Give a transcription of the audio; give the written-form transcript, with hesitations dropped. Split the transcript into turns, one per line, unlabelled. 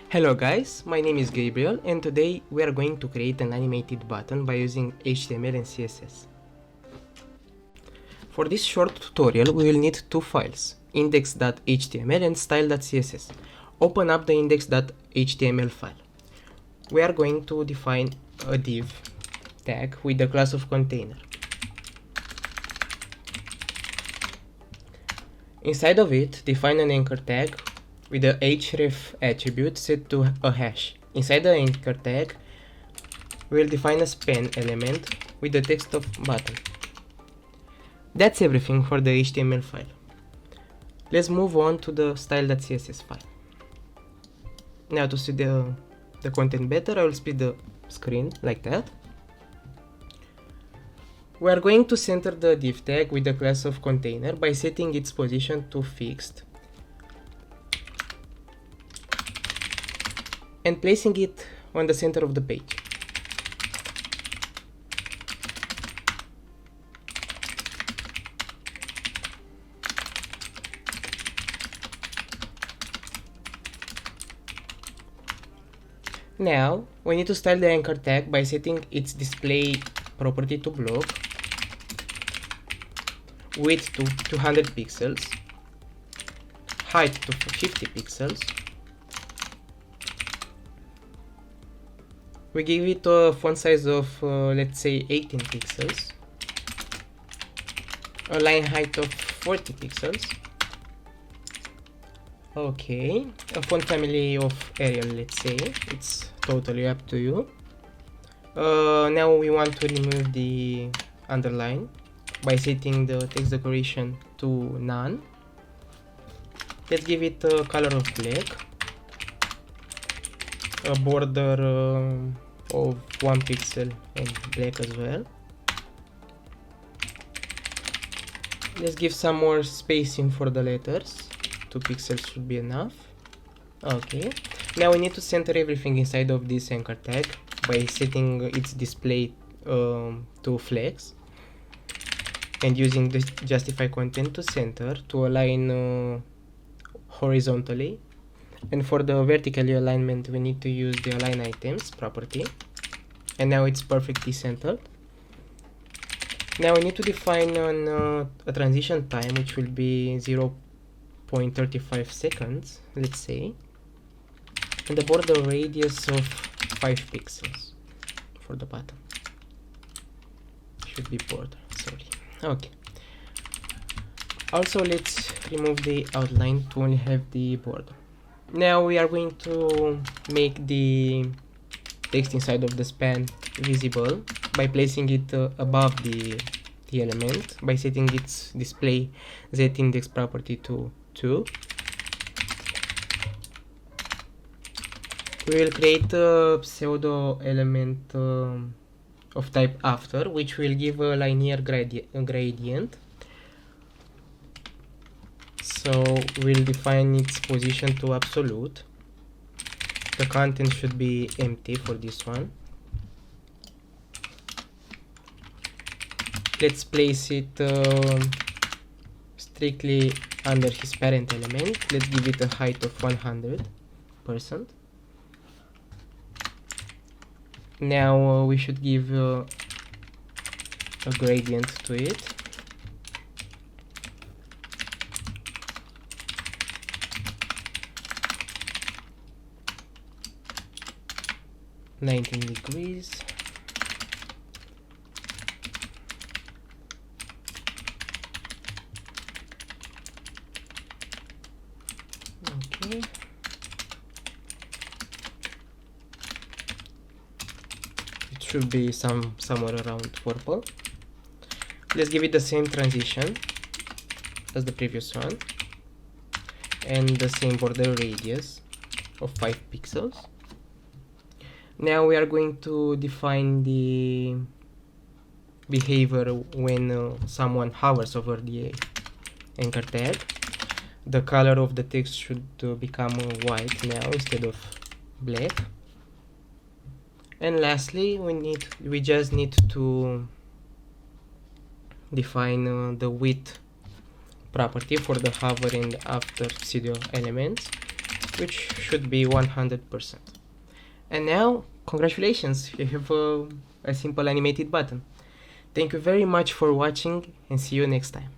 Hello guys, my name is Gabriel and today we are going to create an animated button by using HTML and CSS. For this short tutorial we will need two files, index.html and style.css. Open up the index.html file. We are going to define a div tag with the class of container. Inside of it, define an anchor tag with the href attribute set to a hash. Inside the anchor tag, we'll define a span element with the text of button. That's everything for the HTML file. Let's move on to the style.css file. Now to see the content better, I will split the screen like that. We are going to center the div tag with the class of container by setting its position to fixed and placing it on the center of the page. Now, we need to style the anchor tag by setting its display property to block, width to 200 pixels, height to 50 pixels. We give it a font size of let's say 18 pixels, a line height of 40 pixels. Okay, a font family of Arial, let's say, it's totally up to you. Now we want to remove the underline by setting the text decoration to none. Let's give it a color of black, a border of 1 pixel and black as well. Let's give some more spacing for the letters. 2 pixels should be enough. Okay, now we need to center everything inside of this anchor tag by setting its display to flex and using the justify content to center to align horizontally. And for the vertical alignment we need to use the align items property, and now it's perfectly centered. Now we need to define a transition time which will be 0.35 seconds, let's say, and the border radius of 5 pixels for the button. Should be border, sorry. Okay. Also let's remove the outline to only have the border. Now we are going to make the text inside of the span visible by placing it above the element by setting its display z-index property to 2. We will create a pseudo element of type after, which will give a linear gradient. So we'll define its position to absolute. The content should be empty for this one. Let's place it strictly under his parent element. Let's give it a height of 100%. Now we should give a gradient to it. (19°). Okay. It should be somewhere around purple. Let's give it the same transition as the previous one and the same border radius of 5 pixels. Now we are going to define the behavior when someone hovers over the anchor tag. The color of the text should become white now instead of black. And lastly, we just need to define the width property for the hover and after pseudo elements. which should be 100%. And now, congratulations, you have a simple animated button. Thank you very much for watching and see you next time.